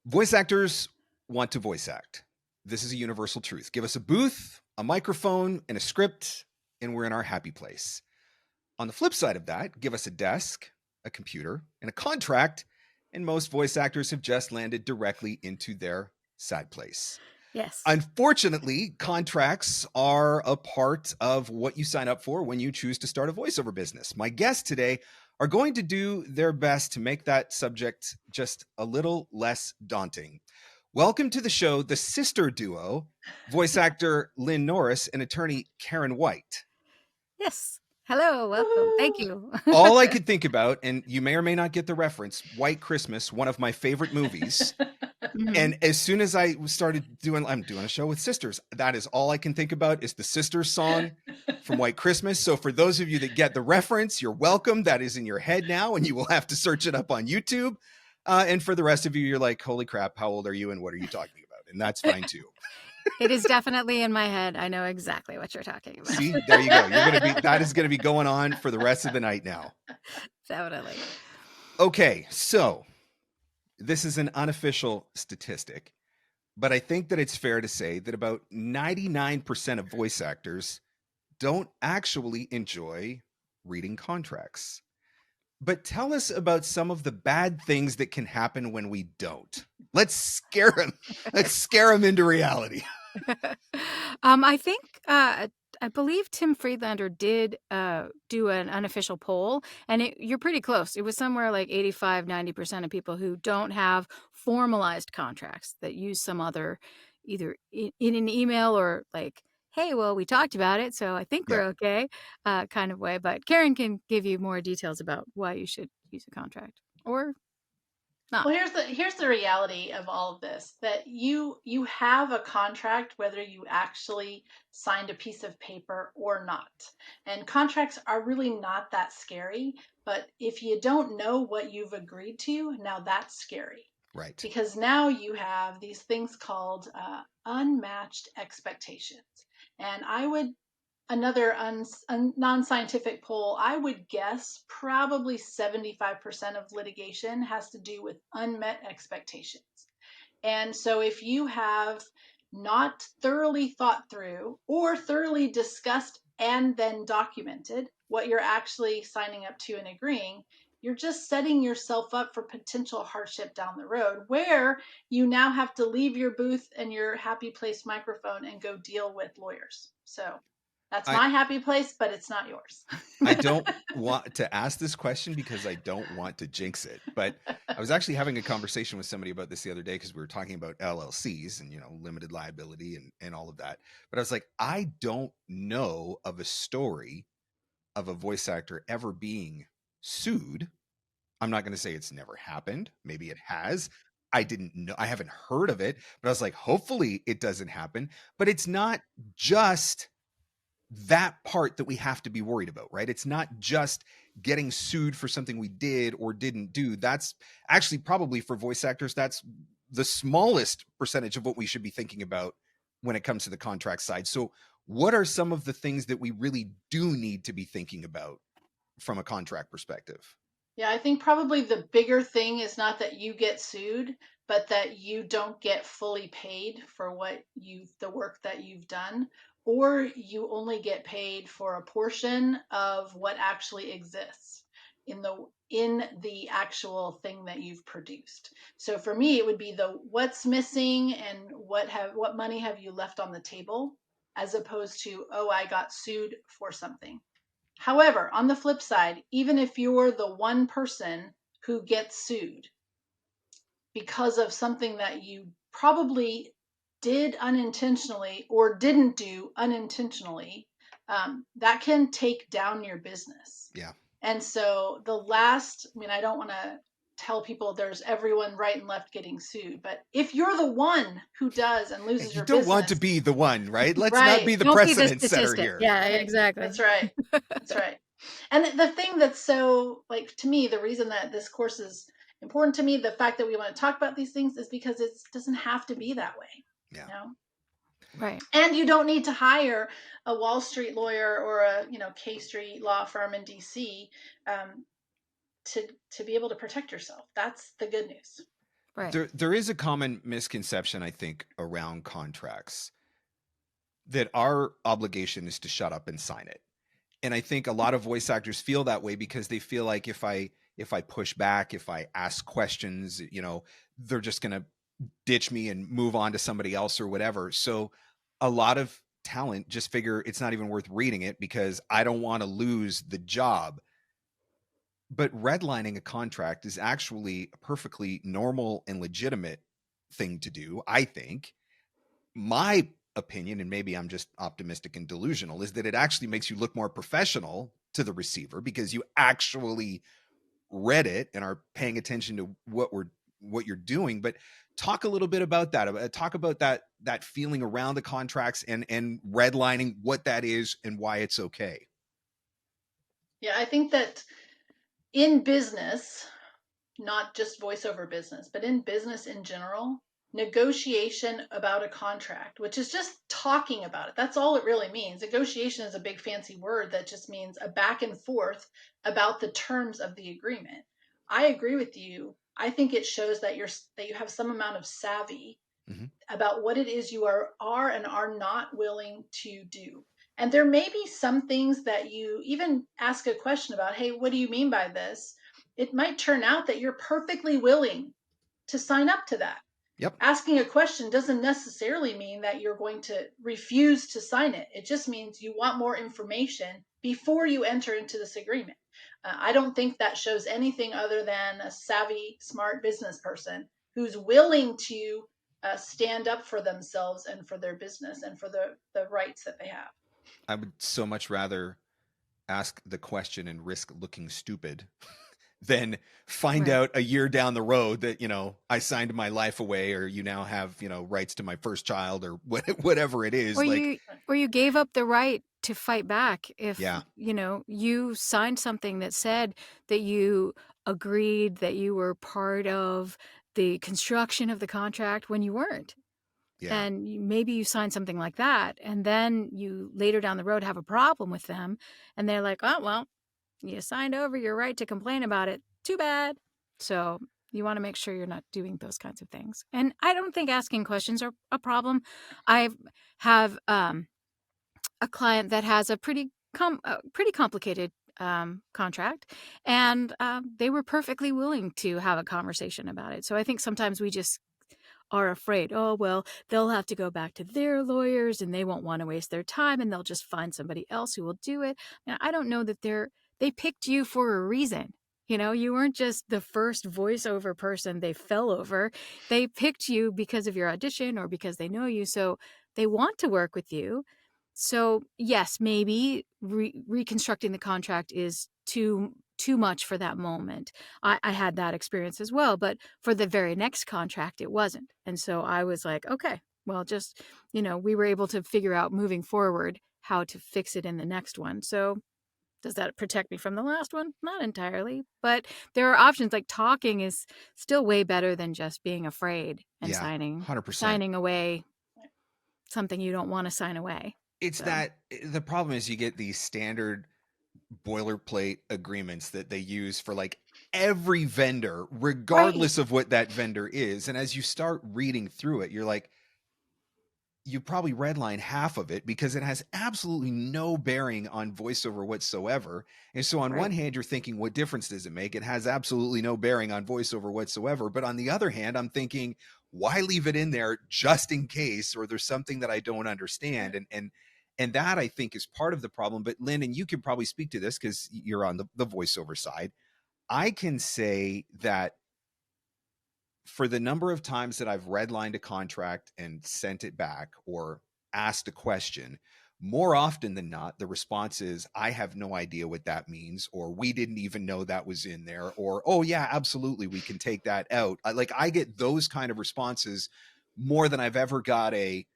Voice actors want to voice act. This is a universal truth. Give us a booth, a microphone, and a script, and we're in our happy place. On the flip side of that, give us a desk, a computer, and a contract, and most voice actors have just landed directly into their sad place. Yes. Unfortunately, contracts are a part of what you sign up for when you choose to start a voiceover business. My guests today are going to do their best to make that subject just a little less daunting. Welcome to the show, the sister duo, voice actor Lynn Norris and attorney Karen White. Yes. Hello. Welcome. Thank you. All I could think about, and you may or may not get the reference, White Christmas, one of my favorite movies. And as soon as I started I'm doing a show with sisters. That is all I can think about is the Sisters song from White Christmas. So for those of you that get the reference, you're welcome. That is in your head now, and you will have to search it up on YouTube. And for the rest of you, you're like, holy crap, how old are you and what are you talking about? And that's fine too. It is definitely in my head. I know exactly what you're talking about. See, there you go. That is going to be going on for the rest of the night now. Definitely. Okay, so this is an unofficial statistic, but I think that it's fair to say that about 99% of voice actors don't actually enjoy reading contracts. But tell us about some of the bad things that can happen when we don't. Let's scare them. Let's scare them into reality. I think I believe Tim Friedlander did do an unofficial poll, and you're pretty close. It was somewhere like 85-90% of people who don't have formalized contracts that use some other, either in an email or like, hey, well, we talked about it, so I think we're okay, kind of way. But Karen can give you more details about why you should use a contract or not. Well, here's the reality of all of this, that you have a contract whether you actually signed a piece of paper or not. And contracts are really not that scary, but if you don't know what you've agreed to, now that's scary. Right. Because now you have these things called unmatched expectations. And another non-scientific poll, I would guess probably 75% of litigation has to do with unmet expectations. And so if you have not thoroughly thought through or thoroughly discussed and then documented what you're actually signing up to and agreeing, you're just setting yourself up for potential hardship down the road, where you now have to leave your booth and your happy place microphone and go deal with lawyers. So that's my happy place, but it's not yours. I don't want to ask this question because I don't want to jinx it. But I was actually having a conversation with somebody about this the other day because we were talking about LLCs and, limited liability and all of that. But I was like, I don't know of a story of a voice actor ever being sued. I'm not going to say it's never happened. Maybe it has. I didn't know. I haven't heard of it. But I was like, hopefully it doesn't happen. But it's not just that part that we have to be worried about, right? It's not just getting sued for something we did or didn't do. That's actually probably for voice actors, that's the smallest percentage of what we should be thinking about when it comes to the contract side. So what are some of the things that we really do need to be thinking about from a contract perspective? Yeah, I think probably the bigger thing is not that you get sued, but that you don't get fully paid for the work that you've done, or you only get paid for a portion of what actually exists in the actual thing that you've produced. So for me, it would be the what's missing and what money have you left on the table, as opposed to, oh, I got sued for something. However, on the flip side, even if you're the one person who gets sued because of something that you probably did unintentionally or didn't do unintentionally, that can take down your business. Yeah. And so I don't want to tell people there's everyone right and left getting sued, but if you're the one who does and loses your business, you don't want to be the one, right? Let's right. not be the Don't precedent be the setter here. Yeah, exactly. That's right. That's right. And the thing that's so, like, to me, the reason that this course is important to me, the fact that we want to talk about these things, is because it doesn't have to be that way. Yeah. Right. And you don't need to hire a Wall Street lawyer or a K Street law firm in DC to be able to protect yourself. That's the good news. Right. There is a common misconception, I think, around contracts that our obligation is to shut up and sign it. And I think a lot of voice actors feel that way because they feel like if I push back, if I ask questions, they're just going to ditch me and move on to somebody else or whatever. So a lot of talent just figure it's not even worth reading it because I don't want to lose the job. But redlining a contract is actually a perfectly normal and legitimate thing to do, I think. My opinion, and maybe I'm just optimistic and delusional, is that it actually makes you look more professional to the receiver because you actually read it and are paying attention to what you're doing. But talk a little bit about that. Talk about that feeling around the contracts and redlining, what that is and why it's okay. Yeah, I think that in business, not just voiceover business, but in business in general, negotiation about a contract, which is just talking about it. That's all it really means. Negotiation is a big fancy word that just means a back and forth about the terms of the agreement. I agree with you. I think it shows that you have some amount of savvy Mm-hmm. about what it is you are and are not willing to do. And there may be some things that you even ask a question about, hey, what do you mean by this? It might turn out that you're perfectly willing to sign up to that. Yep. Asking a question doesn't necessarily mean that you're going to refuse to sign it. It just means you want more information before you enter into this agreement. I don't think that shows anything other than a savvy, smart business person who's willing to stand up for themselves and for their business and for the rights that they have. I would so much rather ask the question and risk looking stupid than find Right. out a year down the road that, I signed my life away, or you now have, rights to my first child, or whatever it is. Or Like, you gave up the right to fight back if, yeah, you signed something that said that you agreed that you were part of the construction of the contract when you weren't. yeah. And maybe you signed something like that, and then you later down the road have a problem with them, and they're like, oh, well, you signed over your right to complain about it. Too bad. So you want to make sure you're not doing those kinds of things. And I don't think asking questions are a problem. I have a client that has a pretty complicated contract, and they were perfectly willing to have a conversation about it. So I think sometimes we just are afraid, oh, well, they'll have to go back to their lawyers and they won't want to waste their time and they'll just find somebody else who will do it. Now, I don't know that they picked you for a reason. You weren't just the first voiceover person they fell over. They picked you because of your audition or because they know you. So they want to work with you. So yes, maybe reconstructing the contract is too much for that moment. I had that experience as well, but for the very next contract, it wasn't. And so I was like, okay, well, just, we were able to figure out moving forward how to fix it in the next one. So does that protect me from the last one? Not entirely, but there are options. Like talking is still way better than just being afraid and Yeah, signing 100%. signing away something you don't want to sign away. It's So that the problem is you get these standard boilerplate agreements that they use for like every vendor, Right. regardless of what that vendor is. And as you start reading through it, you're like, you probably redline half of it because it has absolutely no bearing on voiceover whatsoever. And so on one right. hand, you're thinking, what difference does it make? It has absolutely no bearing on voiceover whatsoever. But on the other hand, I'm thinking, why leave it in there just in case, or there's something that I don't understand? And that I think is part of the problem. But Lynn, and you can probably speak to this because you're on the voiceover side. I can say that for the number of times that I've redlined a contract and sent it back or asked a question, more often than not, the response is, I have no idea what that means, or we didn't even know that was in there, or, oh, yeah, absolutely, we can take that out. I get those kind of responses more than I've ever got a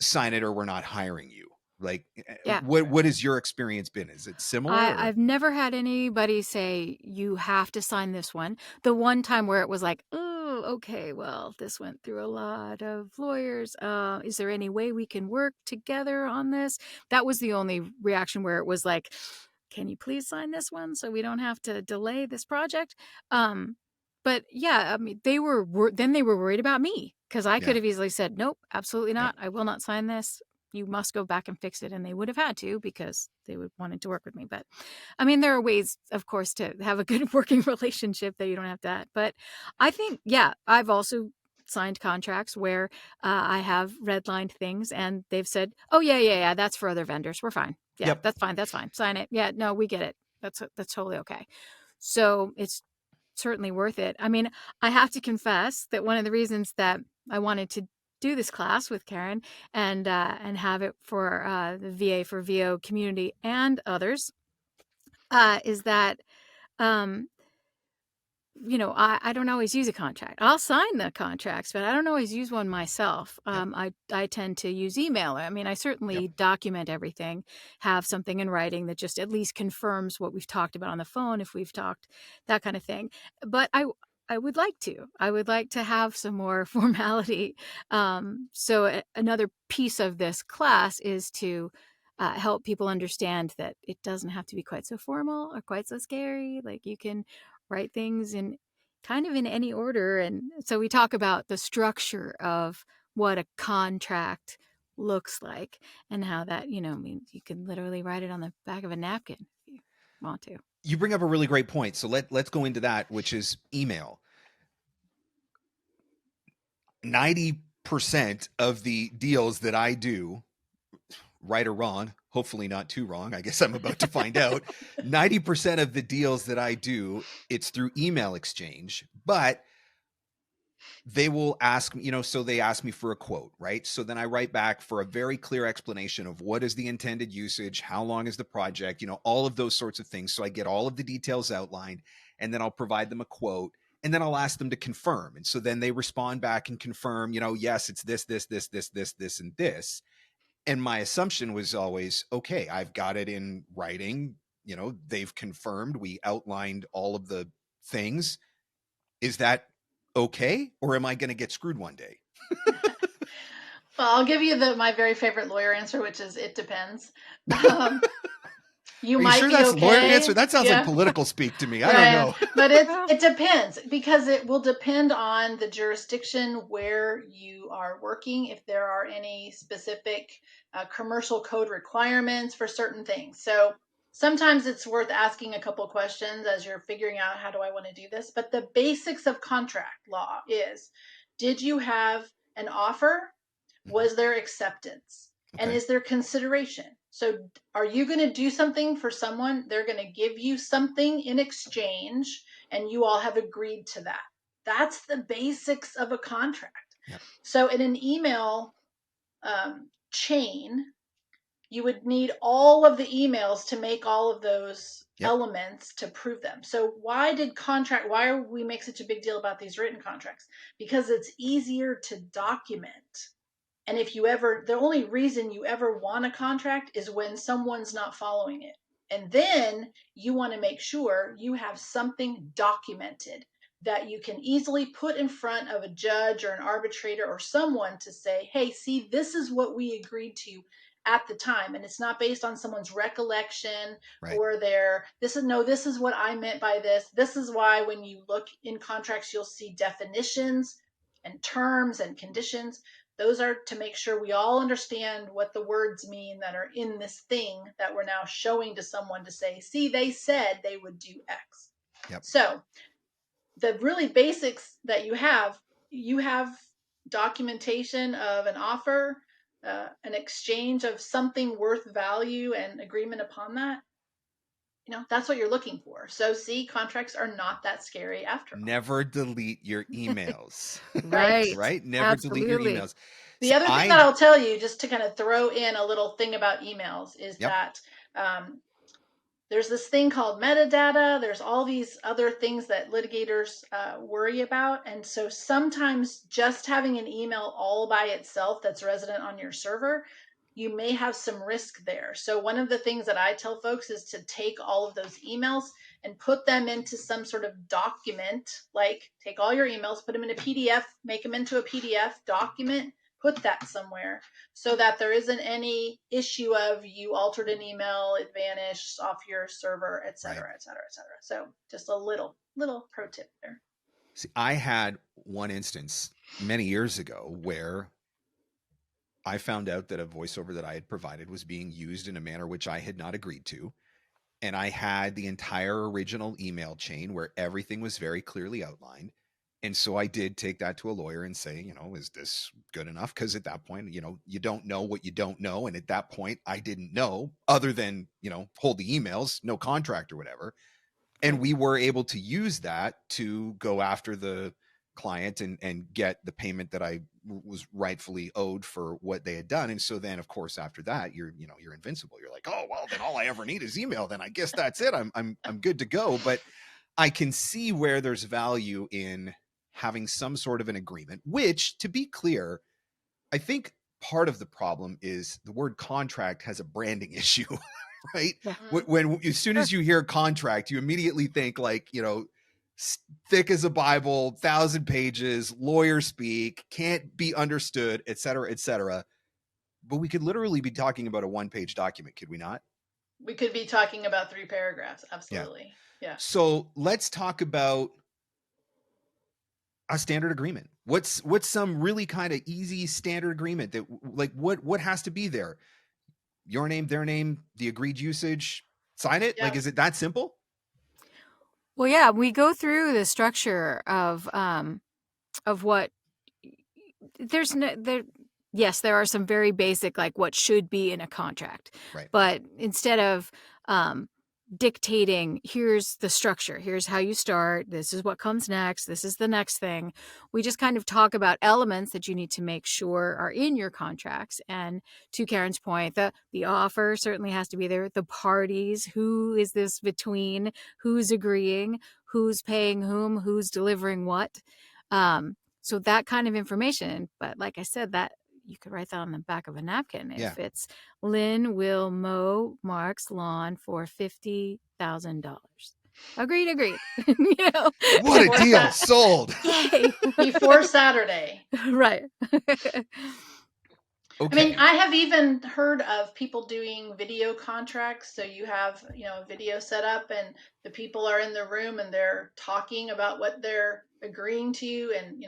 sign it or we're not hiring you. Like, Yeah. what has your experience been? Is it similar? Or? I've never had anybody say, you have to sign this one. The one time where it was like, oh, okay, well, this went through a lot of lawyers. Is there any way we can work together on this? That was the only reaction where it was like, can you please sign this one so we don't have to delay this project? But yeah, I mean, they were worried about me because I Yeah. could have easily said, nope, absolutely not. I will not sign this. You must go back and fix it. And they would have had to because they would wanted to work with me. But I mean, there are ways, of course, to have a good working relationship that you don't have that. But I think, yeah, I've also signed contracts where I have redlined things and they've said, oh, yeah, that's for other vendors. We're fine. Yeah, Yep. that's fine. Sign it. Yeah, no, we get it. That's totally okay. So it's certainly worth it. I mean, I have to confess that one of the reasons that I wanted to do this class with Karen and have it for the VA for VO community and others is that I don't always use a contract. I'll sign the contracts, but I don't always use one myself. Yep. I tend to use email. I mean, I certainly Yep. document everything, have something in writing that just at least confirms what we've talked about on the phone, if we've talked, that kind of thing. But I would like to. I would like to have some more formality. So another piece of this class is to help people understand that it doesn't have to be quite so formal or quite so scary. Like you can write things in kind of in any order. And so we talk about the structure of what a contract looks like and how that, means you can literally write it on the back of a napkin if you want to. You bring up a really great point. So let's go into that, which is email. 90% of the deals that I do, right or wrong, hopefully not too wrong, I guess I'm about to find out, 90% of the deals that I do, it's through email exchange, but they will ask, so they ask me for a quote, right? So then I write back for a very clear explanation of what is the intended usage, how long is the project, all of those sorts of things. So I get all of the details outlined, and then I'll provide them a quote, and then I'll ask them to confirm. And so then they respond back and confirm, yes, it's this, and this. And my assumption was always, okay, I've got it in writing, they've confirmed, we outlined all of the things. Is that okay? Or am I going to get screwed one day? Well, I'll give you my very favorite lawyer answer, which is it depends. You Are you might sure be that's okay. lawyer answer? That sounds like Yeah. political speak to me. I don't Right. know. But it depends because it will depend on the jurisdiction where you are working, if there are any specific commercial code requirements for certain things. So sometimes it's worth asking a couple questions as you're figuring out how do I want to do this. But the basics of contract law is, did you have an offer? Was there acceptance? And Okay. is there consideration? So are you going to do something for someone? They're going to give you something in exchange, and you all have agreed to that. That's the basics of a contract. Yep. So in an email chain, you would need all of the emails to make all of those Yep. elements to prove them. So why are we make such a big deal about these written contracts? Because it's easier to document. And the only reason you ever want a contract is when someone's not following it. And then you want to make sure you have something documented that you can easily put in front of a judge or an arbitrator or someone to say, hey, see, this is what we agreed to at the time. And it's not based on someone's recollection Right. or this is what I meant by this. This is why when you look in contracts, you'll see definitions and terms and conditions. Those are to make sure we all understand what the words mean that are in this thing that we're now showing to someone to say, see, they said they would do X. Yep. So the really basics that you have documentation of an offer, an exchange of something worth value and agreement upon that. That's what you're looking for. So see, contracts are not that scary after all. Never delete your emails. Right. Right? Never delete your Absolutely. emails. The See, other thing that I'll tell you, just to kind of throw in a little thing about emails, is Yep. that there's this thing called metadata. There's all these other things that litigators worry about. And so sometimes just having an email all by itself that's resident on your server, you may have some risk there. So one of the things that I tell folks is to take all of those emails and put them into some sort of document, like take all your emails, put them in a PDF, make them into a PDF document, put that somewhere so that there isn't any issue of you altered an email, it vanished off your server, et cetera, Right. et cetera, et cetera. So just a little pro tip there. See, I had one instance many years ago where I found out that a voiceover that I had provided was being used in a manner which I had not agreed to. And I had the entire original email chain where everything was very clearly outlined. And so I did take that to a lawyer and say, is this good enough? Because at that point, you don't know what you don't know. And at that point, I didn't know other than, hold the emails, no contract or whatever. And we were able to use that to go after the client and get the payment that I was rightfully owed for what they had done. And so then, of course, after that, you're invincible. You're like, oh, well, then all I ever need is email. Then I guess that's it. I'm good to go. But I can see where there's value in having some sort of an agreement, which, to be clear, I think part of the problem is the word contract has a branding issue. Right? Yeah. When as soon as you hear contract, you immediately think like, thick as a Bible, 1,000 pages, lawyer speak, can't be understood, et cetera, et cetera. But we could literally be talking about a one-page document, could we not? We could be talking about 3 paragraphs. Absolutely. Yeah. So let's talk about a standard agreement. What's some really kind of easy standard agreement that like what has to be there? Your name, their name, the agreed usage, sign it. Yep. Like, is it that simple? Well, yeah, we go through the structure of what there's no there. Yes, there are some very basic, like what should be in a contract, Right. But instead of dictating, here's the structure, here's how you start, this is what comes next, this is the next thing, we just kind of talk about elements that you need to make sure are in your contracts. And to Karen's point, the offer certainly has to be there, the parties, who is this between, who's agreeing, who's paying whom, who's delivering what, so that kind of information. But like I said, that you could write that on the back of a napkin. If it's Lynn will mow Marc's lawn for $50,000. Agreed. What a deal! Sold. Yay! Before Saturday. Right. Okay. I mean, I have even heard of people doing video contracts. So you have, a video set up and the people are in the room and they're talking about what they're agreeing to. And,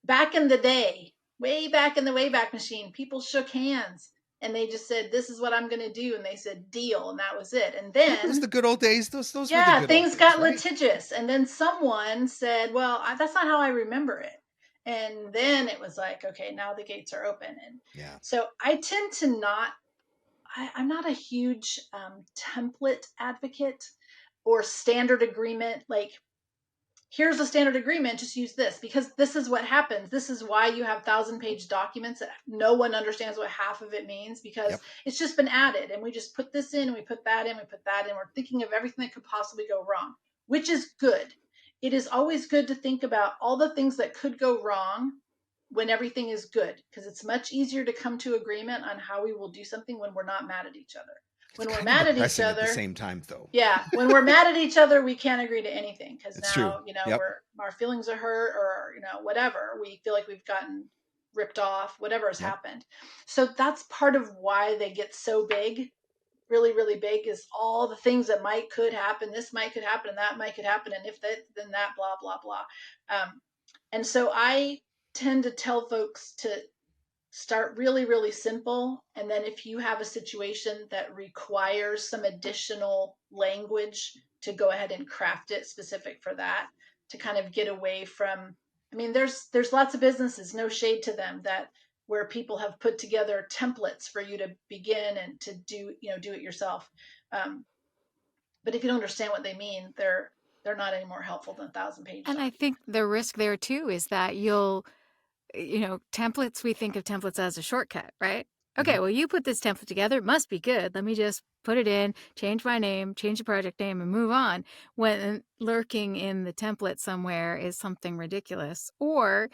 back in the day, way back in the Wayback Machine, people shook hands and they just said, this is what I'm going to do. And they said, deal. And that was it. And then it was the good old days. Those were the good things old days, got right? litigious. And then someone said, well, that's not how I remember it. And then it was like, okay, now the gates are open. And so I tend to I'm not a huge template advocate or standard agreement. Like, here's a standard agreement, just use this because this is what happens. This is why you have 1,000-page documents that no one understands what half of it means because it's just been added. And we just put this in, and we put that in, we put that in. We're thinking of everything that could possibly go wrong, which is good. It is always good to think about all the things that could go wrong when everything is good, because it's much easier to come to agreement on how we will do something when we're not mad at each other. When we're mad at each other, at the same time, though. Yeah, when we're mad at each other, we can't agree to anything because now, true. our feelings are hurt or, whatever. We feel like we've gotten ripped off, whatever has happened. So that's part of why they get so big, really, really big, is all the things that could happen. This could happen and that could happen. And if that, then that, blah, blah, blah. And so I tend to tell folks to start really, really simple. And then if you have a situation that requires some additional language, to go ahead and craft it specific for that, to kind of get away from, there's lots of businesses, no shade to them, that where people have put together templates for you to begin and to do, do it yourself. But if you don't understand what they mean, they're not any more helpful than 1,000 pages. And I think the risk there too is that you'll, templates, we think of templates as a shortcut, right? Okay, well, you put this template together, it must be good. Let me just put it in, change my name, change the project name, and move on. When lurking in the template somewhere is something ridiculous, or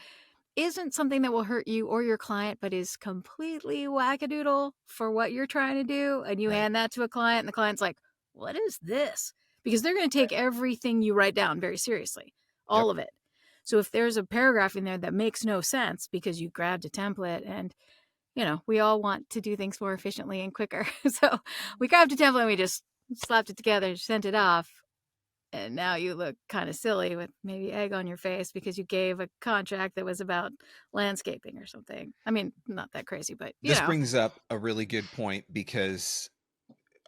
isn't something that will hurt you or your client, but is completely wackadoodle for what you're trying to do. And you hand that to a client, and the client's like, what is this? Because they're going to take everything you write down very seriously, all of it. So if there's a paragraph in there that makes no sense because you grabbed a template, and, we all want to do things more efficiently and quicker. So we grabbed a template and we just slapped it together, sent it off. and now you look kind of silly with maybe egg on your face because you gave a contract that was about landscaping or something. I mean, not that crazy, but This brings up a really good point, because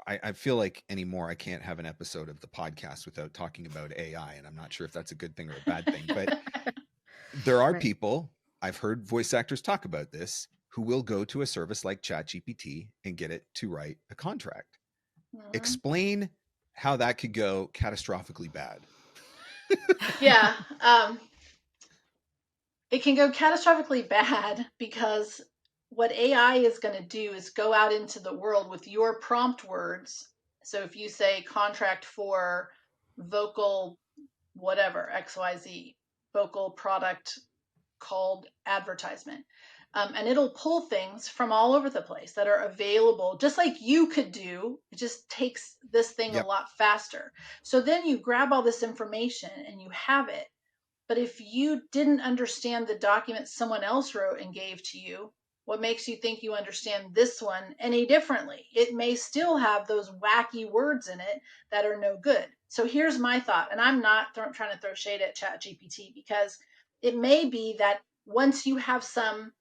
I feel like anymore I can't have an episode of the podcast without talking about AI, and I'm not sure if that's a good thing or a bad thing, but there are Right. people, I've heard voice actors talk about this, who will go to a service like ChatGPT and get it to write a contract. Explain how that could go catastrophically bad. Yeah. It can go catastrophically bad because what AI is going to do is go out into the world with your prompt words. So if you say contract for vocal whatever, XYZ, vocal product called advertisement. And it'll pull things from all over the place that are available, just like you could do. It just takes this thing a lot faster. So then you grab all this information and you have it. But if you didn't understand the document someone else wrote and gave to you, what makes you think you understand this one any differently? It may still have those wacky words in it that are no good. So here's my thought, and I'm not trying to throw shade at ChatGPT, because it may be that once you have some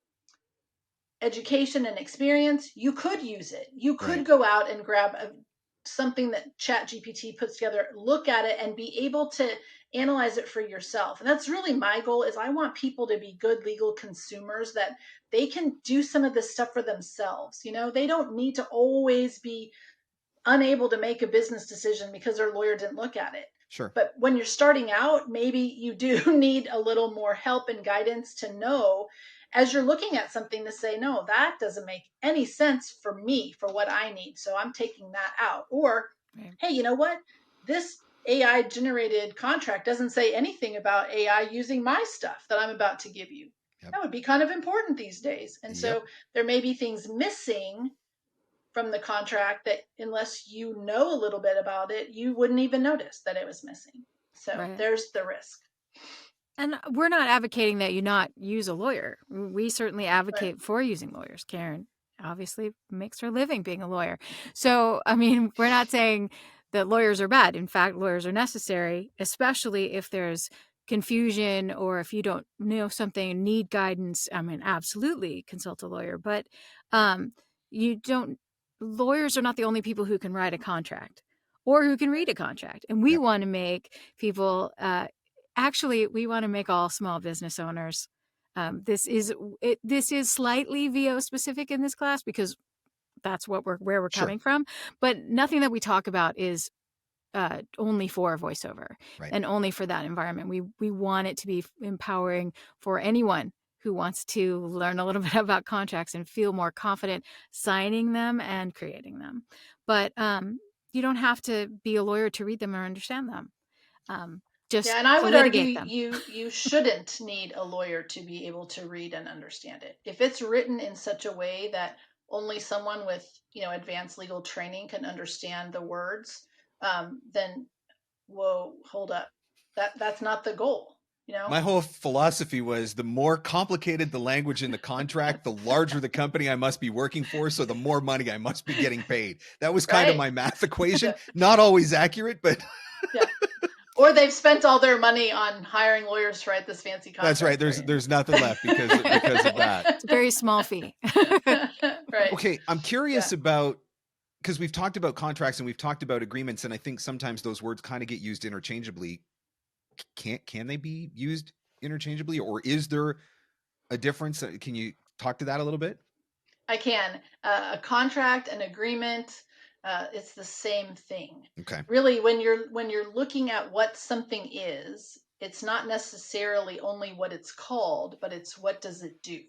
education and experience, you could use it. You could go out and grab something that ChatGPT puts together, look at it, and be able to analyze it for yourself. And that's really my goal. Is I want people to be good legal consumers, that they can do some of this stuff for themselves. They don't need to always be unable to make a business decision because their lawyer didn't look at it. Sure. But when you're starting out, maybe you do need a little more help and guidance to know, as you're looking at something, to say, no, that doesn't make any sense for me, for what I need. So I'm taking that out. Or, hey, you know what? This AI generated contract doesn't say anything about AI using my stuff that I'm about to give you. That would be kind of important these days. And so there may be things missing from the contract that, unless you know a little bit about it, you wouldn't even notice that it was missing. So there's the risk. And we're not advocating that you not use a lawyer. We certainly advocate for using lawyers. Karen obviously makes her living being a lawyer. So, I mean, we're not saying that lawyers are bad. In fact, lawyers are necessary, especially if there's confusion or if you don't know something and need guidance. I mean, absolutely consult a lawyer. But lawyers are not the only people who can write a contract or who can read a contract. And we want to make people... Actually, we want to make all small business owners. This is slightly VO specific in this class because that's where we're coming from. But nothing that we talk about is only for voiceover and only for that environment. We want it to be empowering for anyone who wants to learn a little bit about contracts and feel more confident signing them and creating them. But you don't have to be a lawyer to read them or understand them. And I would argue you shouldn't need a lawyer to be able to read and understand it. If it's written in such a way that only someone with advanced legal training can understand the words, then whoa, hold up, that's not the goal. My whole philosophy was, the more complicated the language in the contract, the larger the company I must be working for, so the more money I must be getting paid. That was kind of my math equation. Not always accurate, but Or they've spent all their money on hiring lawyers to write this fancy contract. That's right. There's nothing left because of that. It's a very small fee. Right. Okay, I'm curious about, because we've talked about contracts and we've talked about agreements, and I think sometimes those words kind of get used interchangeably. Can they be used interchangeably, or is there a difference? Can you talk to that a little bit? I can. A contract, an agreement, it's the same thing. Okay. Really, when you're looking at what something is, it's not necessarily only what it's called, but it's what does it do.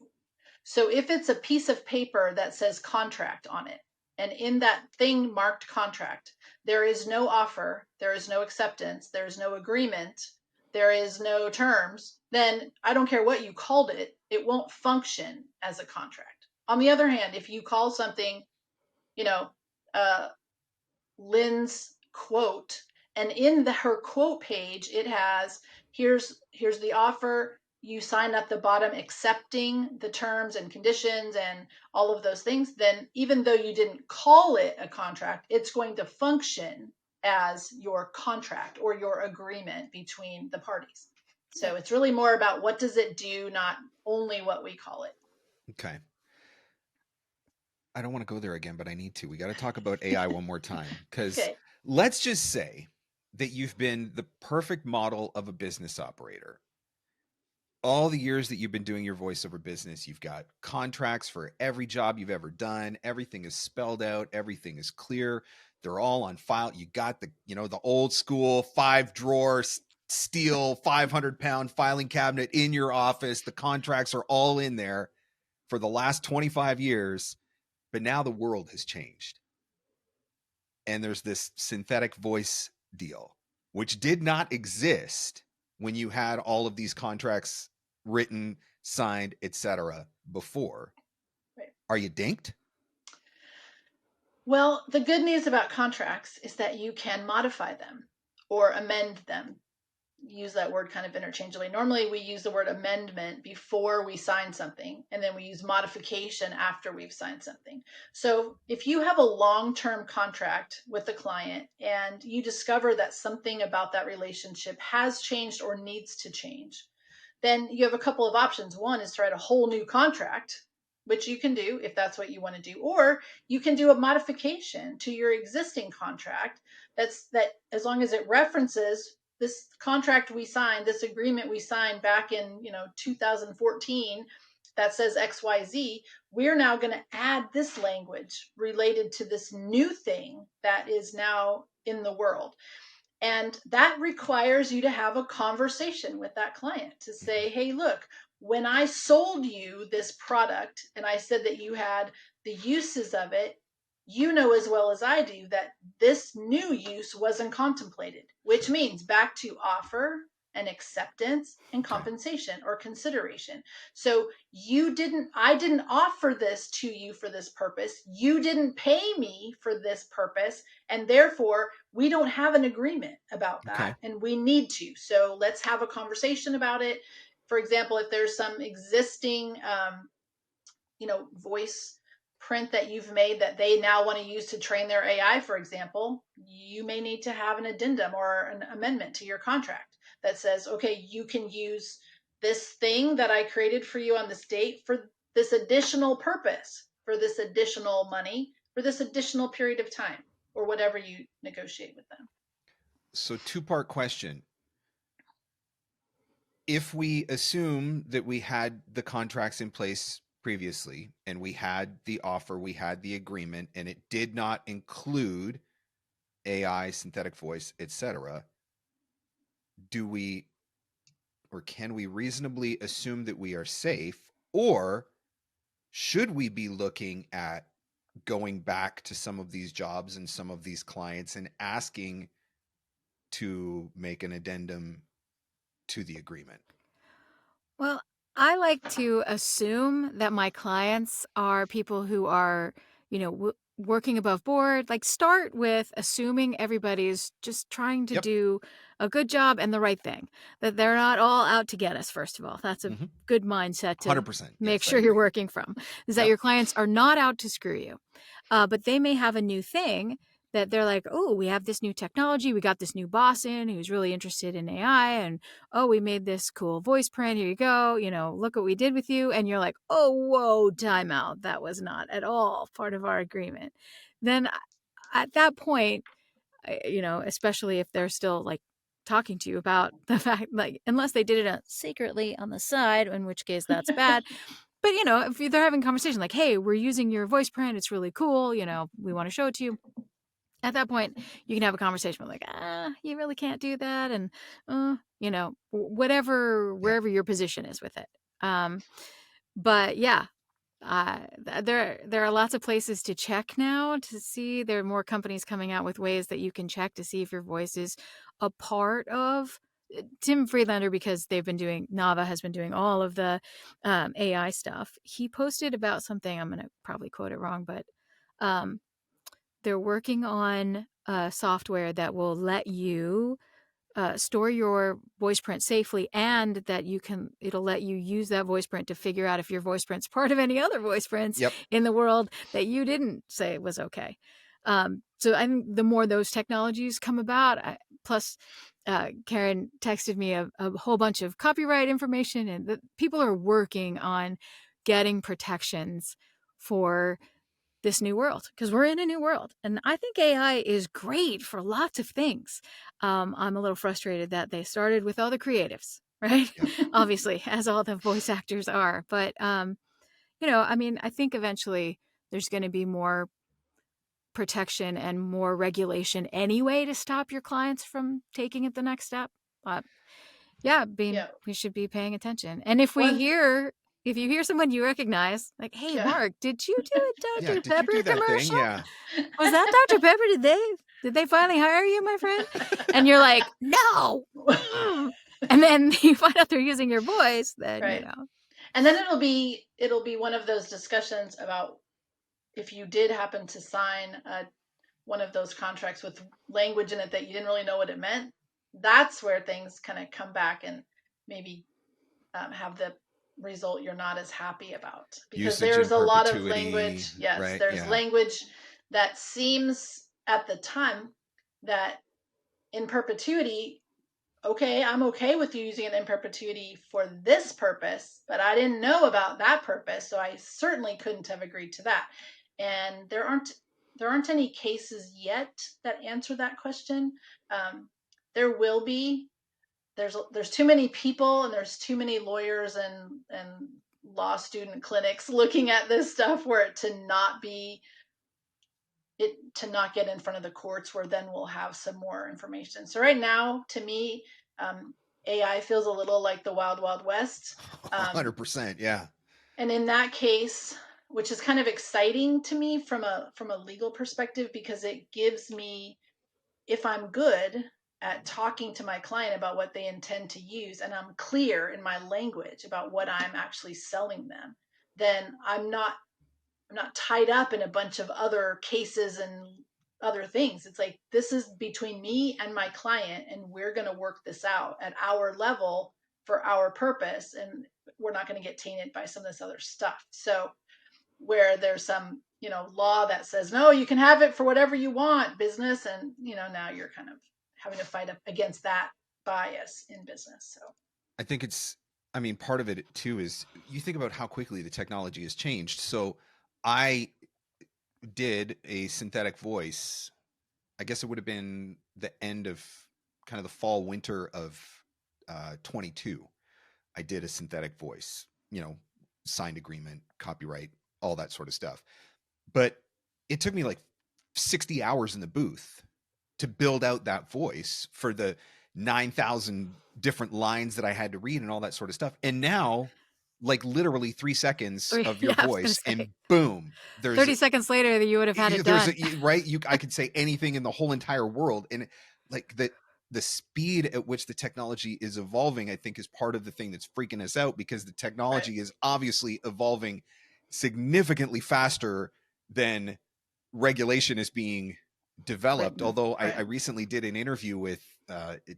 So if it's a piece of paper that says contract on it, and in that thing marked contract, there is no offer, there is no acceptance, there is no agreement, there is no terms, then I don't care what you called it, it won't function as a contract. On the other hand, if you call something, Lynn's quote, and in her quote page, it has, here's the offer, you sign at the bottom accepting the terms and conditions and all of those things, then even though you didn't call it a contract, it's going to function as your contract or your agreement between the parties. So it's really more about what does it do, not only what we call it. Okay. I don't want to go there again, but I need to. We got to talk about AI one more time, because Okay. let's just say that you've been the perfect model of a business operator. All the years that you've been doing your voiceover business, you've got contracts for every job you've ever done. Everything is spelled out. Everything is clear. They're all on file. You got the old school 5-drawer steel 500-pound filing cabinet in your office. The contracts are all in there for the last 25 years. But now the world has changed. And there's this synthetic voice deal, which did not exist when you had all of these contracts written, signed, etc. before. Right. Are you dinked? Well, the good news about contracts is that you can modify them or amend them. Use that word kind of interchangeably. Normally we use the word amendment before we sign something, and then we use modification after we've signed something. So if you have a long-term contract with a client and you discover that something about that relationship has changed or needs to change, then you have a couple of options. One is to write a whole new contract, which you can do if that's what you want to do, or you can do a modification to your existing contract that as long as it references this contract we signed, this agreement we signed back in 2014 that says XYZ, we're now going to add this language related to this new thing that is now in the world. And that requires you to have a conversation with that client to say, hey, look, when I sold you this product and I said that you had the uses of it, you know as well as I do that this new use wasn't contemplated, which means back to offer and acceptance and compensation or consideration. So I didn't offer this to you for this purpose. You didn't pay me for this purpose. And therefore, we don't have an agreement about that, and we need to. So let's have a conversation about it. For example, if there's some existing, voice print that you've made that they now want to use to train their AI, for example, you may need to have an addendum or an amendment to your contract that says, okay, you can use this thing that I created for you on this date for this additional purpose, for this additional money, for this additional period of time, or whatever you negotiate with them. So, two-part question. If we assume that we had the contracts in place previously and we had the offer, we had the agreement, and it did not include AI, synthetic voice, etc., do we or can we reasonably assume that we are safe, or should we be looking at going back to some of these jobs and some of these clients and asking to make an addendum to the agreement? Well, I like to assume that my clients are people who are, working above board. Like, start with assuming everybody's just trying to do a good job and the right thing, that they're not all out to get us, first of all. That's a good mindset to 100%. make Yes, I sure you're agree. working from, is that your clients are not out to screw you. But they may have a new thing that they're like, oh, we have this new technology. We got this new boss in who's really interested in AI. And, oh, we made this cool voice print. Here you go. Look what we did with you. And you're like, oh, whoa, timeout. That was not at all part of our agreement. Then at that point, especially if they're still like talking to you about the fact, like, unless they did it secretly on the side, in which case that's bad. But, if they're having a conversation like, hey, we're using your voice print. It's really cool. We want to show it to you. At that point, you can have a conversation with like, you really can't do that. And, wherever your position is with it. But yeah, there are lots of places to check now to see. There are more companies coming out with ways that you can check to see if your voice is a part of Tim Friedlander, because Nava has been doing all of the AI stuff. He posted about something, I'm going to probably quote it wrong, but they're working on software that will let you store your voice print safely, and that it'll let you use that voice print to figure out if your voice print's part of any other voice prints in the world that you didn't say was okay. So I think the more those technologies come about, plus Karen texted me a whole bunch of copyright information, and the people are working on getting protections for this new world, because we're in a new world. And I think AI is great for lots of things. I'm a little frustrated that they started with all the creatives, right? Yep. Obviously, as all the voice actors are. But, I mean, I think eventually there's going to be more protection and more regulation anyway to stop your clients from taking it the next step. But yeah, Yeah. we should be paying attention. And if you hear someone you recognize, like, hey, Yeah. Marc, did you do a Yeah. Dr. Did you Pepper do that thing? commercial? Yeah. Was that Dr. Pepper? Did they finally hire you, my friend? And you're like, no. Mm. And then you find out they're using your voice, then, Right. And then it'll be one of those discussions about if you did happen to sign one of those contracts with language in it that you didn't really know what it meant. That's where things kind of come back and maybe have the result you're not as happy about, because Usage there's in a lot of perpetuity, language. Yes, right? there's Yeah. language that seems at the time that in perpetuity, okay, I'm okay with you using it in perpetuity for this purpose, but I didn't know about that purpose, so I certainly couldn't have agreed to that. And there aren't any cases yet that answer that question. There will be. There's too many people, and there's too many lawyers and law student clinics looking at this stuff for it to not get in front of the courts, where then we'll have some more information. So right now, to me, AI feels a little like the Wild Wild West. 100%. Yeah. And in that case, which is kind of exciting to me from a legal perspective, because it gives me, if I'm good at talking to my client about what they intend to use, and I'm clear in my language about what I'm actually selling them, then I'm not tied up in a bunch of other cases and other things. It's like, this is between me and my client, and we're going to work this out at our level for our purpose, and we're not going to get tainted by some of this other stuff. So where there's some law that says, no, you can have it for whatever you want, business, and now you're kind of having to fight up against that bias in business. So I think part of it too is you think about how quickly the technology has changed. So I did a synthetic voice. I guess it would have been the end of kind of the fall winter of 22. I did a synthetic voice, signed agreement, copyright, all that sort of stuff. But it took me like 60 hours in the booth to build out that voice for the 9,000 different lines that I had to read and all that sort of stuff. And now, like literally 3 seconds of your voice, and boom, there's 30 seconds later, you would have had it done. Right? I could say anything in the whole entire world. And like the speed at which the technology is evolving, I think, is part of the thing that's freaking us out, because the technology is obviously evolving significantly faster than regulation is being developed. Although I recently did an interview with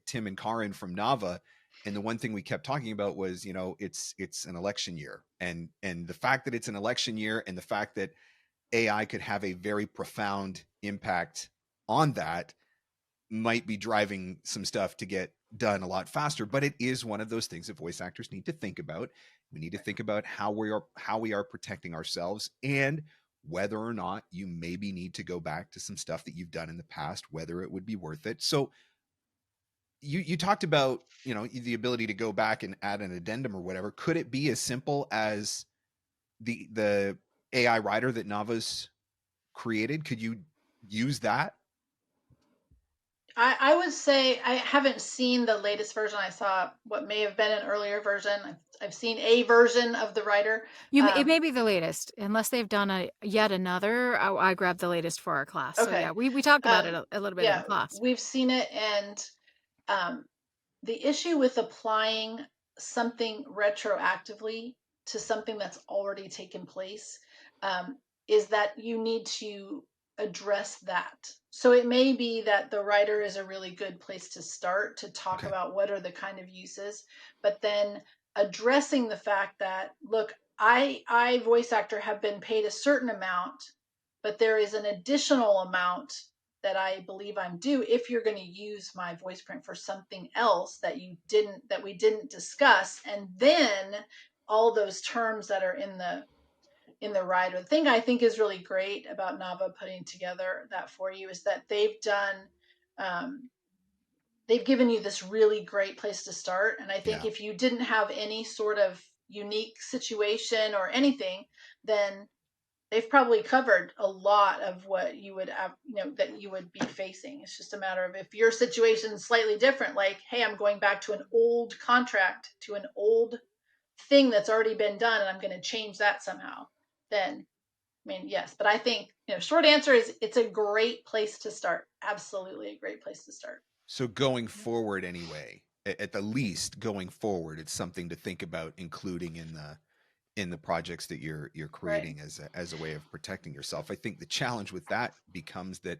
Tim and Karin from Nava, and the one thing we kept talking about was, it's an election year, and the fact that it's an election year, and the fact that AI could have a very profound impact on that might be driving some stuff to get done a lot faster. But it is one of those things that voice actors need to think about. We need to think about how we are protecting ourselves, and whether or not you maybe need to go back to some stuff that you've done in the past, whether it would be worth it. So you talked about, the ability to go back and add an addendum or whatever. Could it be as simple as the AI writer that Nava's created? Could you use that? I would say I haven't seen the latest version. I saw what may have been an earlier version. I've seen a version of the writer. It may be the latest, unless they've done yet another. I grabbed the latest for our class. Okay. So yeah, we talked about it a little bit in class. We've seen it, and the issue with applying something retroactively to something that's already taken place is that you need to address that. So it may be that the writer is a really good place to start to talk about what are the kind of uses, but then addressing the fact that, look, I voice actor have been paid a certain amount but there is an additional amount that I believe I'm due if you're going to use my voice print for something else that we didn't discuss. And then all those terms that are in the rider. The thing I think is really great about Nava putting together that for you is that they've given you this really great place to start. And I think if you didn't have any sort of unique situation or anything, then they've probably covered a lot of what you would have, that you would be facing. It's just a matter of if your situation is slightly different, like, hey, I'm going back to an old contract, to an old thing that's already been done, and I'm going to change that somehow, then, I mean, yes. But I think, short answer is it's a great place to start. Absolutely a great place to start. So going forward anyway, at the least going forward, it's something to think about including in the projects that you're creating, right, as a way of protecting yourself. I think the challenge with that becomes that,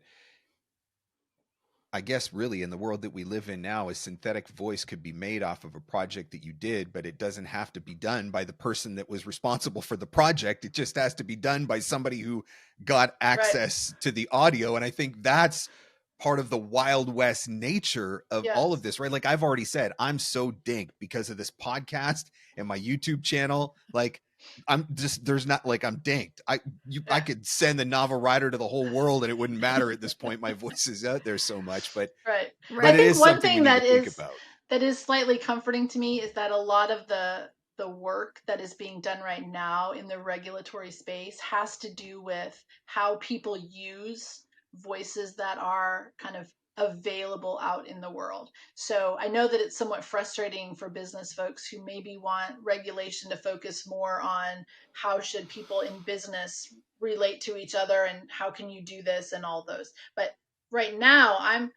I guess, really in the world that we live in now, a synthetic voice could be made off of a project that you did, but it doesn't have to be done by the person that was responsible for the project. It just has to be done by somebody who got access, right, to the audio. And I think that's part of the Wild West nature of, yes, all of this, right? Like I've already said, I'm so dinked because of this podcast and my YouTube channel. Like I'm just, there's not, like, I'm dinked. I could send the Nava Rider to the whole world and it wouldn't matter at this point. My voice is out there so much, but right. But I it think is one something thing we need to think about. that is slightly comforting to me is that a lot of the work that is being done right now in the regulatory space has to do with how people use voices that are kind of available out in the world. So I know that it's somewhat frustrating for business folks who maybe want regulation to focus more on how should people in business relate to each other and how can you do this and all those. But right now I'm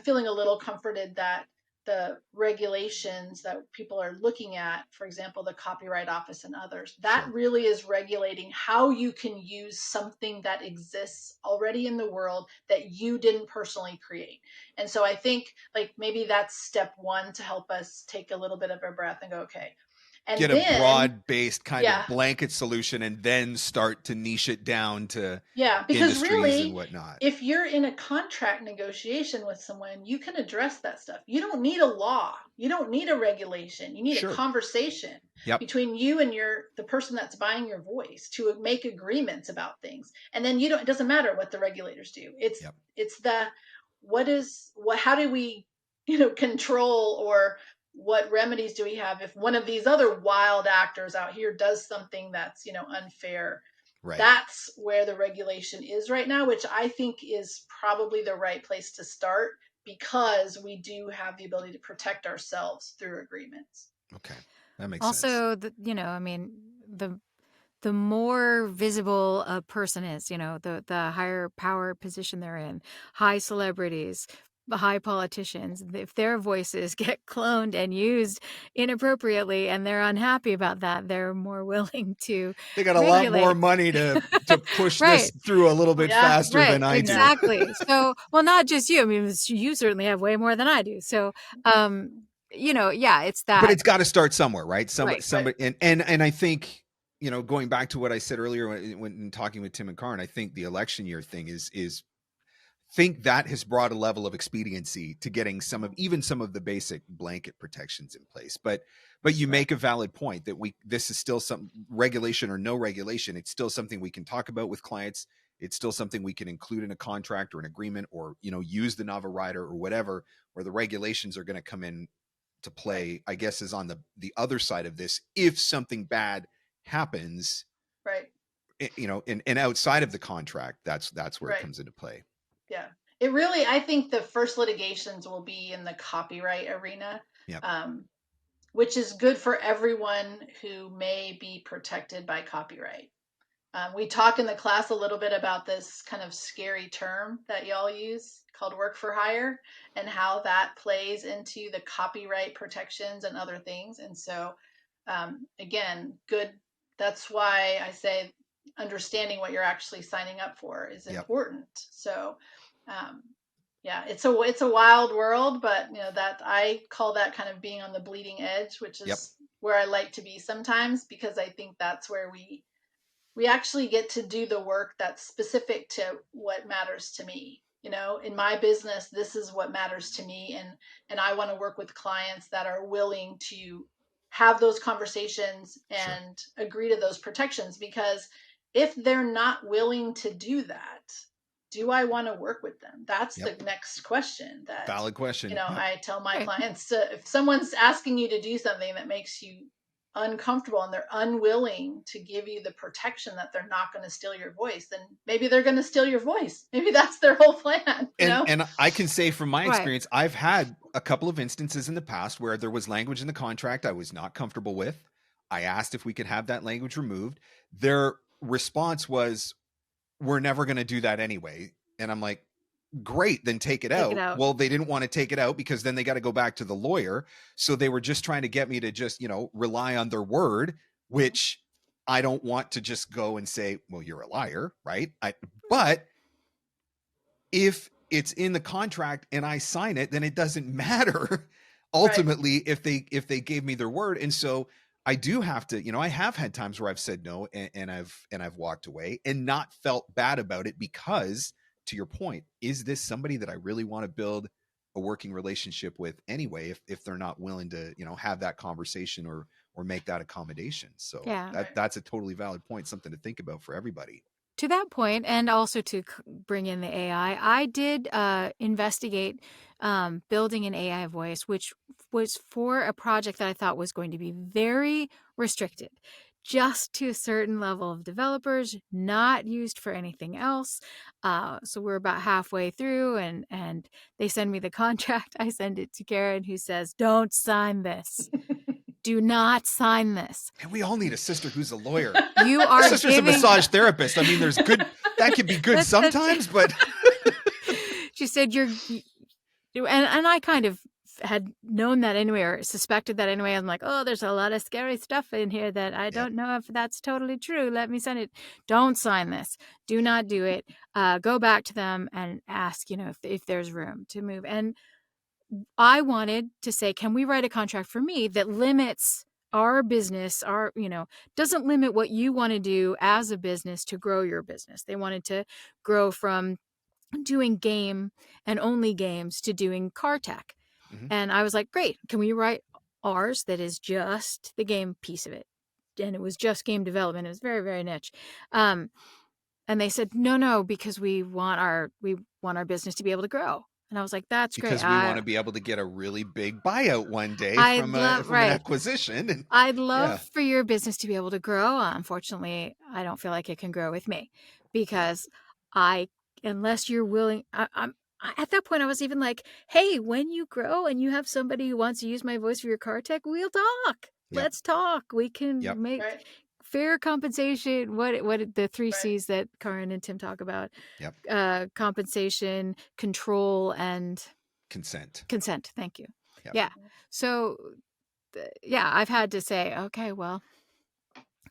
feeling a little comforted that the regulations that people are looking at, for example, the Copyright Office and others, that, sure, really is regulating how you can use something that exists already in the world that you didn't personally create. And so I think, like, maybe that's step one to help us take a little bit of a breath and go, okay. And get then, a broad-based kind of blanket solution and then start to niche it down to because industries really, and whatnot. If you're in a contract negotiation with someone, you can address that stuff. You don't need a law. You don't need a regulation. You need, sure, a conversation, yep, between you and the person that's buying your voice to make agreements about things. And then it doesn't matter what the regulators do. It's, yep, it's how do we, control, or what remedies do we have if one of these other wild actors out here does something that's, unfair? Right. That's where the regulation is right now, which I think is probably the right place to start because we do have the ability to protect ourselves through agreements. Okay. That makes sense. Also, the more visible a person is, the higher power position they're in, high celebrities, high politicians, if their voices get cloned and used inappropriately and they're unhappy about that, they're more willing to They got a lot more money to push right, this through a little bit faster, right, than I exactly. do. So, well, not just you. I mean, you certainly have way more than I do. So, it's that. But it's got to start somewhere, right? Somebody, right. And I think, going back to what I said earlier when talking with Tim and Karin, I think the election year thing is think that has brought a level of expediency to getting some of the basic blanket protections in place. But you make a valid point that this is still some regulation or no regulation. It's still something we can talk about with clients. It's still something we can include in a contract or an agreement, or, use the Nava Rider or whatever, where the regulations are going to come in to play, I guess, is on the other side of this. If something bad happens, right, and outside of the contract, that's where right, it comes into play. Yeah. It really, I think the first litigations will be in the copyright arena, yep, which is good for everyone who may be protected by copyright. We talk in the class a little bit about this kind of scary term that y'all use called work for hire and how that plays into the copyright protections and other things. And so, again, good. That's why I say understanding what you're actually signing up for is important. So, it's a wild world, but that I call that kind of being on the bleeding edge, which is where I like to be sometimes, because I think that's where we we actually get to do the work that's specific to what matters to me. You know, in my business, this is what matters to me. And I want to work with clients that are willing to have those conversations Sure. and agree to those protections, because if they're not willing to do that, do I want to work with them? That's Yep. the next question that, Valid question. you know, Yep. I tell my Right. clients to, if someone's asking you to do something that makes you uncomfortable and they're unwilling to give you the protection that they're not going to steal your voice, then maybe they're going to steal your voice. Maybe that's their whole plan, you know? And I can say from my Right. experience, I've had a couple of instances in the past where there was language in the contract I was not comfortable with. I asked if we could have that language removed. Their response was, we're never going to do that anyway. And I'm like, great, then take it out. Well, they didn't want to take it out because then they got to go back to the lawyer. So they were just trying to get me to just, you know, rely on their word, which I don't want to just go and say, well, you're a liar, right? But if it's in the contract and I sign it, then it doesn't matter ultimately if they gave me their word. And so I do have to, you know, I have had times where I've said no and I've walked away and not felt bad about it, because to your point, is this somebody that I really want to build a working relationship with anyway, if they're not willing to, you know, have that conversation or make that accommodation. So Yeah. that's a totally valid point, something to think about for everybody. To that point, and also to bring in the AI, I did investigate building an AI voice, which was for a project that I thought was going to be very restricted, just to a certain level of developers, not used for anything else. So we're about halfway through, and they send me the contract. I send it to Karen, who says, "Don't sign this. Do not sign this." And we all need a sister who's a lawyer. You are My sister's giving... a massage therapist. I mean, there's good, that could be good sometimes, but she said, and I kind of had known that anyway, or suspected that anyway. I'm like, oh, there's a lot of scary stuff in here that I don't know if that's totally true. Let me send it. Don't sign this. Do not do it. Go back to them and ask, you know, if there's room to move. And I wanted to say, can we write a contract for me that limits our business, doesn't limit what you want to do as a business to grow your business. They wanted to grow from doing game and only games to doing car tech. Mhm. And I was like, great, can we write ours that is just the game piece of it? And it was just game development. It was very, very niche. And they said, no, because we want our business to be able to grow. And I was like, that's great. Because we want to be able to get a really big buyout one day from an acquisition. And I'd love for your business to be able to grow. Unfortunately, I don't feel like it can grow with me, because unless you're willing, I'm at that point, I was even like, hey, when you grow and you have somebody who wants to use my voice for your car tech, we'll talk. Yep. Let's talk. We can make fair compensation. What the 3 C's that Karin and Tim talk about? Yep. Compensation, control, and consent. Thank you. Yep. Yeah. So, I've had to say, okay, well,